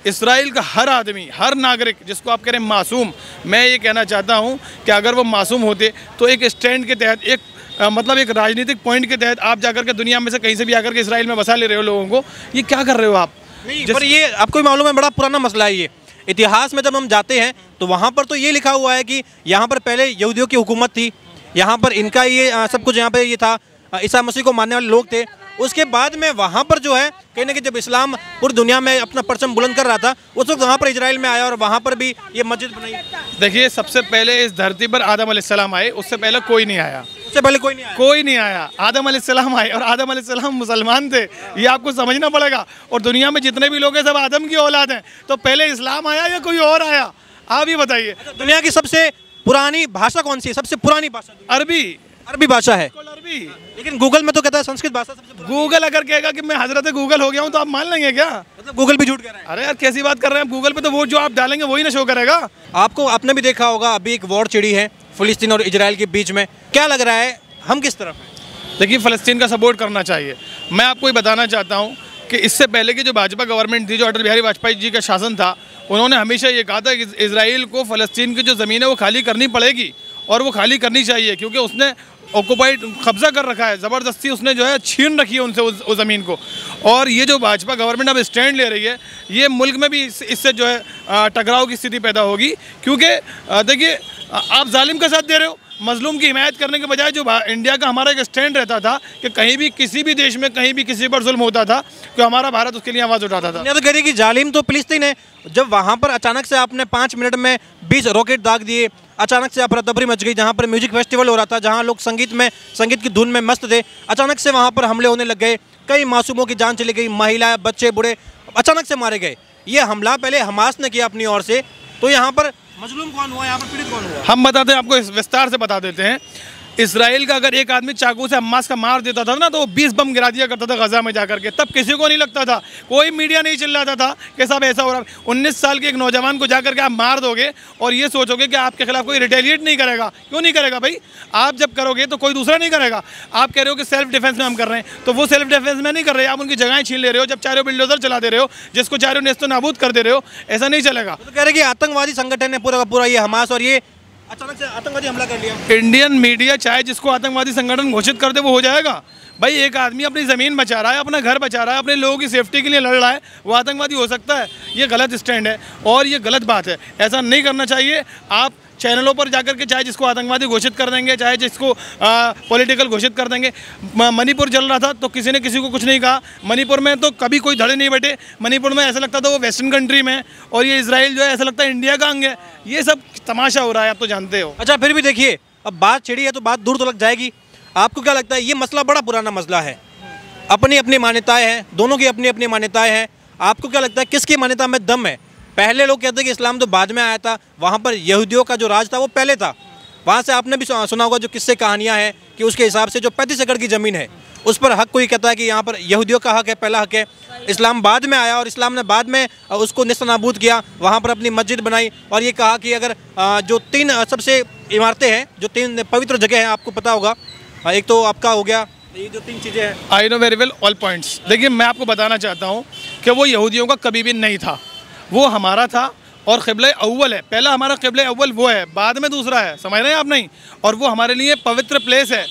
Israel का हर आदमी, हर नागरिक जिसको आप कह रहे हैं मासूम, मैं ये कहना चाहता हूँ कि अगर वो मासूम होते तो एक स्टैंड के तहत, मतलब एक राजनीतिक पॉइंट के तहत आप जाकर के दुनिया में से कहीं से भी आकर के इसराइल में बसा ले रहे हो लोगों को, ये क्या कर रहे हो आप? नहीं, पर ये आपको भी मालूम है, बड़ा पुराना मसला है ये। इतिहास में जब हम जाते हैं तो वहाँ पर तो ये लिखा हुआ है कि यहाँ पर पहले यहूदियों की हुकूमत थी, यहाँ पर इनका ये सब कुछ यहाँ पे ये था, ईसा मसीह को मानने वाले लोग थे। उसके बाद में वहाँ पर जो है कहीं ना कहीं जब इस्लाम पूरी दुनिया में अपना परचम बुलंद कर रहा था, उस वक्त वहाँ पर इजराइल में आया और वहाँ पर भी ये मस्जिद बनाई। देखिए, सबसे पहले इस धरती पर आदम अलैहिस्सलाम आए, उससे पहले कोई नहीं आया। उससे पहले कोई नहीं आया? कोई नहीं आया। आदम अलैहिस्सलाम आए और आदम अलैहिस्सलाम मुसलमान थे, ये आपको समझना पड़ेगा। और दुनिया में जितने भी लोग हैं सब आदम की औलाद हैं। तो पहले इस्लाम आया या कोई और आया? आप ही बताइए। दुनिया की सबसे पुरानी भाषा कौन सी है? सबसे पुरानी भाषा अरबी। अरबी भाषा है। अरबी। लेकिन गूगल में तो कहता है संस्कृत भाषा सबसे पुरानी। गूगल अगर कहेगा कि मैं हजरत गूगल हो गया हूँ तो आप मान लेंगे क्या? मतलब गूगल भी झूठ कह रहा है? अरे यार, कैसी बात कर रहे हैं आप? गूगल पे तो वो जो आप डालेंगे वही ना शो करेगा। आपको आपने भी देखा होगा, अभी एक वॉर छिड़ी है फिलिस्तीन और इजराइल के बीच में। क्या लग रहा है, हम किस तरफ हैं? देखिए, फ़लस्तीन का सपोर्ट करना चाहिए। मैं आपको ये बताना चाहता हूँ कि इससे पहले की जो भाजपा गवर्नमेंट थी, जो अटल बिहारी वाजपेयी जी का शासन था, उन्होंने हमेशा ये कहा था कि इजराइल को फ़लस्तीन की जो ज़मीन है वो खाली करनी पड़ेगी और वो खाली करनी चाहिए, क्योंकि उसने ऑक्युपाइड, कब्जा कर रखा है, ज़बरदस्ती उसने जो है छीन रखी है उनसे उस ज़मीन को। और ये जो भाजपा गवर्नमेंट अब स्टैंड ले रही है, ये मुल्क में भी इससे जो है टकराव की स्थिति पैदा होगी। क्योंकि देखिए, आप जालिम का साथ दे रहे हो, मजलूम की हिमायत करने के बजाय जो इंडिया का हमारा एक स्टैंड रहता था कि कहीं भी किसी भी देश में कहीं भी किसी पर जुल्म होता था कि हमारा भारत उसके लिए आवाज़ उठाता था। तो कह रही कि जालिम तो फिलिस्तीन है। जब वहाँ पर अचानक से आपने 5 मिनट में 20 रॉकेट दाग दिए, अचानक से अफरा तफरी मच गई, जहाँ पर म्यूजिक फेस्टिवल हो रहा था, जहाँ लोग संगीत की धुन में मस्त थे, अचानक से वहाँ पर हमले होने लग गए, कई मासूमों की जान चली गई, महिला, बच्चे, बूढ़े अचानक से मारे गए। ये हमला पहले हमास ने किया अपनी ओर से, तो यहाँ पर मजलूम कौन हुआ, यहाँ पर पीड़ित कौन हुआ? हम बताते हैं आपको, इस विस्तार से बता देते हैं। इसराइल का अगर एक आदमी चाकू से हमास का मार देता था ना, तो वो 20 बम गिरा दिया करता था गजा में जाकर के। तब किसी को नहीं लगता था, कोई मीडिया नहीं चिल्लाता था कि साहब ऐसा हो रहा है। 19 साल के एक नौजवान को जाकर के आप मार दोगे और ये सोचोगे कि आपके खिलाफ कोई रिटेलिएट नहीं करेगा। क्यों नहीं करेगा भाई? आप जब करोगे तो कोई दूसरा नहीं करेगा। आप कह रहे हो कि सेल्फ डिफेंस में हम कर रहे हैं, तो वो सेल्फ डिफेंस में नहीं कर रहे, आप उनकी जगहें छीन ले रहे हो। जब चाहे बिल्डोजर चला दे रहे हो, जिसको चाहे नेस्तो नाबूद कर दे रहे हो, ऐसा नहीं चलेगा। तो कह रहे कि आतंकवादी संगठन ने पूरा का पूरा ये हमास और ये अचानक से आतंकवादी हमला कर लिया। इंडियन मीडिया चाहे जिसको आतंकवादी संगठन घोषित कर दे, वो हो जाएगा भाई। एक आदमी अपनी ज़मीन बचा रहा है, अपना घर बचा रहा है, अपने लोगों की सेफ्टी के लिए लड़ रहा है, वो आतंकवादी हो सकता है? ये गलत स्टैंड है और ये गलत बात है, ऐसा नहीं करना चाहिए। आप चैनलों पर जाकर के चाहे जिसको आतंकवादी घोषित कर देंगे, चाहे जिसको पॉलिटिकल घोषित कर देंगे। मणिपुर जल रहा था तो किसी ने किसी को कुछ नहीं कहा। मणिपुर में तो कभी कोई धड़े नहीं बैठे। मणिपुर में ऐसा लगता था वो वेस्टर्न कंट्री में, और ये इजराइल जो है ऐसा लगता है इंडिया का अंग है। ये सब तमाशा हो रहा है, आप तो जानते हो। अच्छा, फिर भी देखिए, अब बात छिड़ी है तो बात दूर तो लग जाएगी। आपको क्या लगता है, ये मसला बड़ा पुराना मसला है, अपनी अपनी मान्यताएं हैं, दोनों की अपनी अपनी मान्यताएं हैं। आपको क्या लगता है किसकी मान्यता में दम है? पहले लोग कहते हैं कि इस्लाम तो बाद में आया था, वहाँ पर यहूदियों का जो राज था वो पहले था। वहाँ से आपने भी सुना होगा जो किस्से कहानियाँ हैं कि उसके हिसाब से जो 35 एकड़ की ज़मीन है उस पर हक कोई कहता है कि यहाँ पर यहूदियों का हक है, पहला हक है। इस्लाम बाद में आया और इस्लाम ने बाद में उसको नेस्तनाबूद किया, वहाँ पर अपनी मस्जिद बनाई और ये कहा कि अगर जो 3 सबसे इमारतें हैं, जो 3 पवित्र जगह हैं, आपको पता होगा, एक तो आपका हो गया, ये जो 3 चीज़ें हैं। I know very well all points. देखिए, मैं आपको बताना चाहता हूँ कि वो यहूदियों का कभी भी नहीं था, वो हमारा था और क़िबला अव्वल है। पहला हमारा क़िबला अव्वल वो है, बाद में दूसरा है, समझ रहे हैं आप? नहीं, और वो हमारे लिए पवित्र प्लेस है,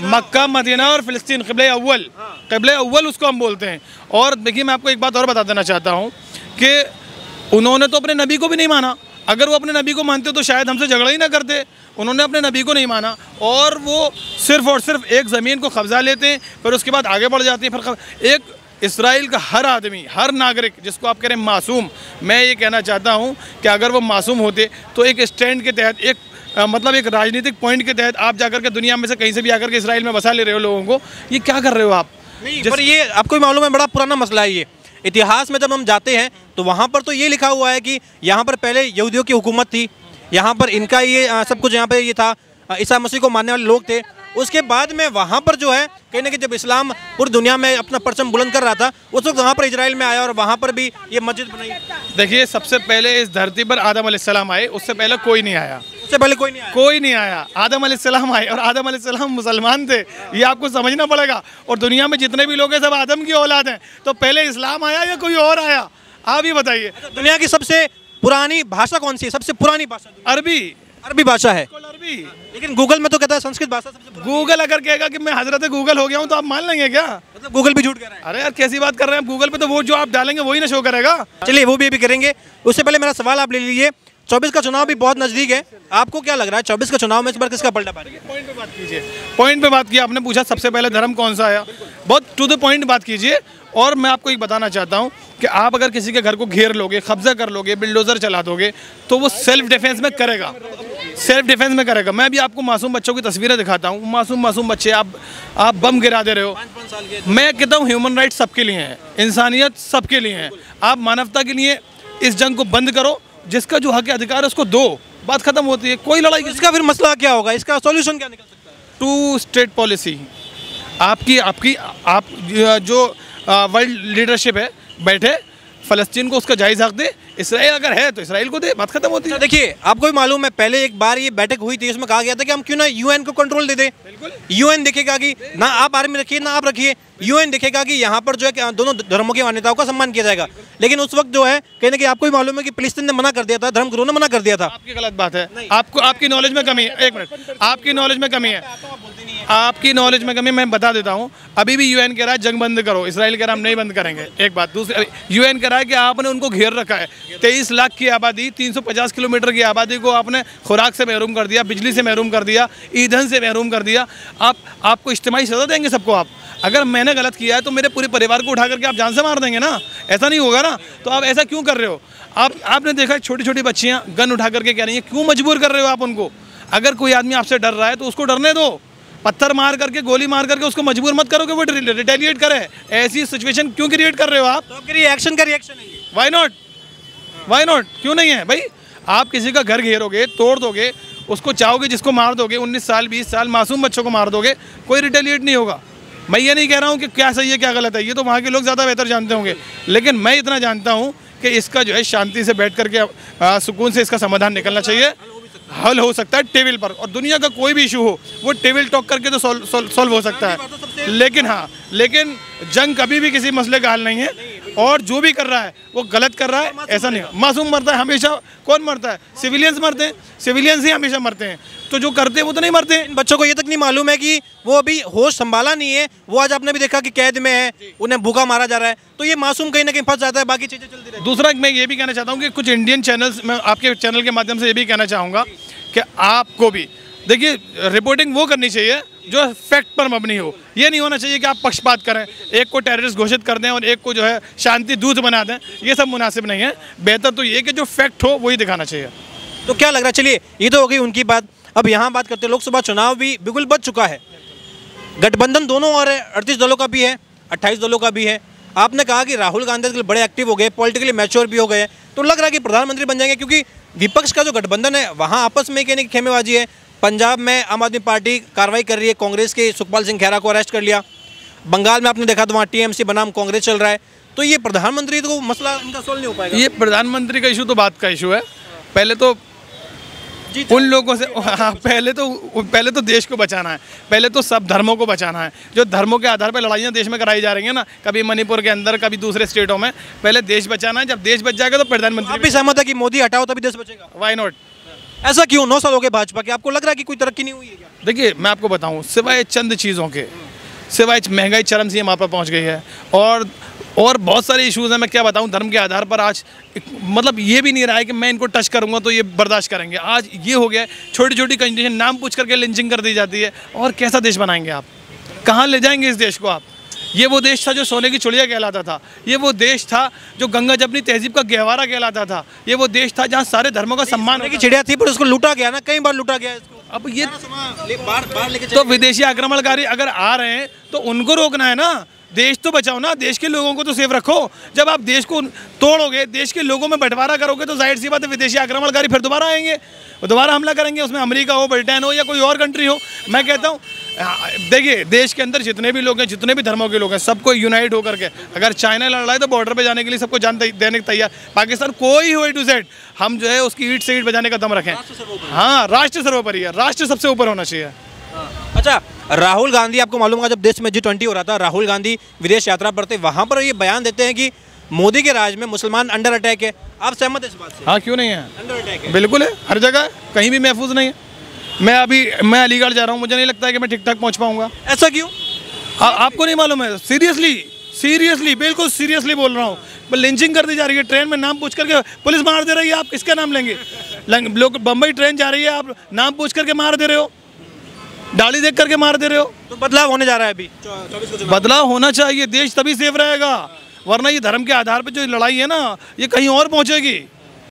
मक्का, मदीना और फ़िलिस्तीन। क़िबला अव्वल, क़िबला अव्वल उसको हम बोलते हैं। और देखिए, मैं आपको एक बात और बता देना चाहता हूँ कि उन्होंने तो अपने नबी को भी नहीं माना। अगर वो अपने नबी को मानते तो शायद हमसे झगड़ा ही ना करते। उन्होंने अपने नबी को नहीं माना और वो सिर्फ़ और सिर्फ एक ज़मीन को कब्जा लेते हैं, फिर उसके बाद आगे बढ़ जाते हैं। फिर एक इसराइल का हर आदमी, हर नागरिक जिसको आप कह रहे हैं मासूम, मैं ये कहना चाहता हूँ कि अगर वो मासूम होते तो एक स्टैंड के तहत, मतलब एक राजनीतिक पॉइंट के तहत आप जाकर के दुनिया में से कहीं से भी आकर के इसराइल में बसा ले रहे हो लोगों को, ये क्या कर रहे हो आप? नहीं, पर ये आपको भी मालूम है, बड़ा पुराना मसला है ये। इतिहास में जब हम जाते हैं तो वहाँ पर तो ये लिखा हुआ है कि यहाँ पर पहले यहूदियों की हुकूमत थी, यहाँ पर इनका ये सब कुछ यहाँ पे ये था, ईसा मसीह को मानने वाले लोग थे। उसके बाद में वहाँ पर जो है कहीं ना कहीं जब इस्लाम पूरी दुनिया में अपना परचम बुलंद कर रहा था, उस वक्त वहाँ पर इजराइल में आया और वहाँ पर भी ये मस्जिद बनाई। देखिए, सबसे पहले इस धरती पर आदम अलैहिस्सलाम आए, उससे पहले कोई नहीं आया। उससे पहले कोई नहीं आया? कोई नहीं आया। आदम अलैहिस्सलाम आए और आदम अलैहिस्सलाम मुसलमान थे, ये आपको समझना पड़ेगा। और दुनिया में जितने भी लोग हैं सब आदम की औलाद हैं। तो पहले इस्लाम आया या कोई और आया? आप ही बताइए। दुनिया की सबसे पुरानी भाषा कौन सी है? सबसे पुरानी भाषा अरबी। अरबी भाषा है, अरबी। लेकिन गूगल में तो कहता है संस्कृत भाषा सबसे पुरानी। गूगल अगर कहेगा कि मैं हजरत गूगल हो गया हूँ तो आप मान लेंगे क्या? मतलब गूगल भी झूठ कह रहा है। अरे यार कैसी बात कर रहे हैं आप? गूगल पे तो वो जो आप डालेंगे वही ना शो करेगा। चलिए वो भी अभी करेंगे, उससे पहले मेरा सवाल आप ले लीजिए। 24 का चुनाव भी बहुत नजदीक है, आपको क्या लग रहा है 24 का चुनाव में इस बार किसका पलटा पाएगा? पॉइंट पे बात कीजिए, पॉइंट पे बात किया आपने, पूछा सबसे पहले धर्म कौन सा आया, बहुत टू द पॉइंट बात कीजिए। और मैं आपको एक बताना चाहता हूँ कि आप अगर किसी के घर को घेर लोगे, कब्जा कर लोगे, बिल्डोजर चला दोगे तो वो सेल्फ डिफेंस में करेगा, सेल्फ डिफेंस में करेगा। मैं भी आपको मासूम बच्चों की तस्वीरें दिखाता हूँ, मासूम बच्चे, आप बम गिरा दे रहे हो। मैं कहता हूँ ह्यूमन राइट सबके लिए है, इंसानियत सबके लिए है। आप मानवता के लिए इस जंग को बंद करो, जिसका जो हक अधिकार है उसको दो, बात खत्म होती है। कोई लड़ाई, इसका फिर मसला क्या होगा, इसका सॉल्यूशन क्या निकल सकता है? Two state policy. आप जो वर्ल्ड लीडरशिप है बैठे, फ़लस्तीन को उसका जायज़ हक दे, इसराइल अगर है तो इसराइल को दे, बात खत्म होती है। देखिए आपको भी मालूम है पहले एक बार ये बैठक हुई थी, उसमें कहा गया था कि हम क्यों ना यूएन को कंट्रोल दे दें। यूएन देखेगा कि ना आप आर्मी रखिए ना आप रखिए, यूएन देखेगा कि यहाँ पर जो है कि दोनों धर्मों की मान्यताओं का सम्मान किया जाएगा। लेकिन उस वक्त जो है कहीं ना कहीं आपको भी मालूम है कि फिलिस्तीन ने मना कर दिया था, धर्मगुरुओं ने मना कर दिया था। आपकी गलत बात है, आपकी नॉलेज में कमी है। एक मिनट, आपकी नॉलेज में कमी है, आपकी नॉलेज में कमी। मैं बता देता हूँ, अभी भी यूएन कह रहा है जंग बंद करो, इसराइल कह रहा है हम नहीं बंद करेंगे। एक बात, दूसरी, यूएन कह रहा है कि आपने उनको घेर रखा है, 23 लाख की आबादी, 350 किलोमीटर की आबादी को आपने खुराक से महरूम कर दिया, बिजली से महरूम कर दिया, ईंधन से महरूम कर दिया। आपको इज्तिमाई सज़ा देंगे सबको। आप अगर मैंने गलत किया है तो मेरे पूरे परिवार को उठा करके आप जान से मार देंगे ना, ऐसा नहीं होगा ना। तो आप ऐसा क्यों कर रहे हो? आपने देखा छोटी छोटी बच्चियाँ गन उठा करके कह रही हैं, क्यों मजबूर कर रहे हो आप उनको? अगर कोई आदमी आपसे डर रहा है तो उसको डरने दो, पत्थर मार करके, गोली मार करके उसको मजबूर मत करो कि वो रिटेलिएट करे। ऐसी सिचुएशन क्यों क्रिएट कर रहे हो आप? तो आपके लिए एक्शन का रिएक्शन है ये। वाई नॉट, क्यों नहीं है भाई? आप किसी का घर घेरोगे, तोड़ दोगे, उसको चाहोगे जिसको मार दोगे, 19 साल 20 साल मासूम बच्चों को मार दोगे, कोई रिटेलिएट नहीं होगा। मैं ये नहीं कह रहा हूँ कि क्या सही है क्या गलत है, ये तो वहाँ के लोग ज़्यादा बेहतर जानते होंगे। लेकिन मैं इतना जानता हूँ कि इसका जो है शांति से बैठ करके सुकून से इसका समाधान निकलना चाहिए। हल हो सकता है टेबल पर, और दुनिया का कोई भी इशू हो वो टेबल टॉक करके तो सॉल्व हो सकता है। लेकिन जंग कभी भी किसी मसले का हल नहीं है, और जो भी कर रहा है वो गलत कर रहा है। ऐसा नहीं, मासूम मरता है हमेशा। कौन मरता है? सिविलियंस मरते हैं, सिविलियंस ही हमेशा मरते हैं। तो जो करते हैं वो तो नहीं मरते हैं। इन बच्चों को ये तक नहीं मालूम है कि वो अभी होश संभाला नहीं है, वो आज आपने भी देखा कि कैद में है, उन्हें भूखा मारा जा रहा है, तो ये मासूम कहीं ना कहीं फंस जाता है, बाकी चीज़ें चलती रहती है। दूसरा मैं ये भी कहना चाहता हूँ कि कुछ इंडियन चैनल्स, मैं आपके चैनल के माध्यम से ये भी कहना चाहूँगा कि आपको भी देखिए रिपोर्टिंग वो करनी चाहिए जो फैक्ट पर मबनी हो। ये नहीं होना चाहिए कि आप पक्षपात करें, एक को टेररिस्ट घोषित कर दें और एक को जो है शांति दूत बना दें। ये सब मुनासिब नहीं है। बेहतर तो ये कि जो फैक्ट हो वही दिखाना चाहिए। तो क्या लग रहा है, चलिए ये तो हो गई उनकी बात, अब यहाँ बात करते हैं। लोकसभा चुनाव भी बिल्कुल बच चुका है, गठबंधन दोनों और 38 दलों का भी है, 28 दलों का भी है। आपने कहा कि राहुल गांधी बड़े एक्टिव हो गए, पॉलिटिकली मैच्योर भी हो गए, तो लग रहा है कि प्रधानमंत्री बन जाएंगे, क्योंकि विपक्ष का जो गठबंधन है वहाँ आपस में कहने की खेमेबाजी है। पंजाब में आम आदमी पार्टी कार्रवाई कर रही है, कांग्रेस के सुखपाल सिंह खेरा को अरेस्ट कर लिया। बंगाल में आपने देखा तो वहाँ टीएमसी बनाम कांग्रेस चल रहा है। तो ये प्रधानमंत्री तो मसला इनका सोल्व नहीं हो पाएगा। ये प्रधानमंत्री का इशू तो बात का इशू है। पहले तो उन लोगों से, हाँ, पहले तो देश को बचाना है, पहले तो सब धर्मों को बचाना है। जो धर्मों के आधार पर लड़ाइयाँ देश में कराई जा रही हैं ना, कभी मणिपुर के अंदर, कभी दूसरे स्टेटों में, पहले देश बचाना है। जब देश बच जाएगा तो प्रधानमंत्री। आप भी सहमत है कि मोदी हटाओ तभी देश बचेगा? Why not? ऐसा क्यों? 9 साल हो गए भाजपा के, आपको लग रहा है कि कोई तरक्की नहीं हुई है क्या? देखिए मैं आपको बताऊं, सिवाय चंद चीज़ों के, सिवाय महंगाई चरम सीमा पर पहुंच गई है, और बहुत सारे इश्यूज़ हैं। मैं क्या बताऊं, धर्म के आधार पर आज मतलब ये भी नहीं रहा है कि मैं इनको टच करूंगा तो ये बर्दाश्त करेंगे। आज ये हो गया है, छोटी छोटी कंडीशन, नाम पूछ करके लिंचिंग कर दी जाती है। और कैसा देश बनाएंगे आप? कहाँ ले जाएंगे इस देश को आप? ये वो देश था जो सोने की चिड़िया कहलाता था, ये वो देश था जो गंगा जमुनी तहजीब का गहवारा कहलाता था, ये वो देश था जहाँ सारे धर्मों का सम्मान की चिड़िया थी, पर उसको लूटा गया ना, कई बार लूटा गया इसको। अब ये तो विदेशी आक्रमणकारी अगर आ रहे हैं तो उनको रोकना है ना, देश तो बचाओ ना, देश के लोगों को तो सेफ रखो। जब आप देश को तोड़ोगे, देश के लोगों में बंटवारा करोगे, तो जाहिर सी बात है विदेशी आक्रमणकारी फिर दोबारा आएंगे, वो दोबारा हमला करेंगे। उसमें अमेरिका हो, ब्रिटेन हो, या कोई और कंट्री हो। मैं कहता हूँ देखिए, देश के अंदर जितने भी लोग हैं, जितने भी धर्मों के लोग हैं, सबको यूनाइट होकर के, अगर चाइना लड़ रहा है तो बॉर्डर पे जाने के लिए सबको जान देने के तैयार। पाकिस्तान कोई हो A to Z, हम जो है उसकी ईंट से ईंट बजाने का दम रखें। हाँ, राष्ट्र सर्वोपरि है, राष्ट्र सबसे ऊपर होना चाहिए। अच्छा, राहुल गांधी, आपको मालूम होगा जब देश में G20 हो रहा था, राहुल गांधी विदेश यात्रा पर थे, वहाँ पर ये बयान देते हैं कि मोदी के राज में मुसलमान अंडर अटैक है, आप सहमत है इस बात से? हाँ, क्यों नहीं है, अंडर अटैक है। बिल्कुल है, हर जगह है, कहीं भी महफूज नहीं है। मैं अलीगढ़ जा रहा हूँ, मुझे नहीं लगता है कि मैं ठीक ठाक पहुँच पाऊँगा। ऐसा क्यों? आपको नहीं मालूम है? सीरियसली बिल्कुल सीरियसली बोल रहा हूँ। लिंचिंग कर दी जा रही है, ट्रेन में नाम पूछ करके पुलिस मार दे रही है, आप किसका नाम लेंगे? लोग, बम्बई ट्रेन जा रही है, आप नाम पूछ करके मार दे रहे हो, दाढ़ी देख करके मार दे रहे हो। तो बदलाव होने जा रहा है अभी 24 को चुनाव। बदलाव होना चाहिए, देश तभी सेफ रहेगा, वरना ये धर्म के आधार पर जो लड़ाई है ना, ये कहीं और पहुंचेगी।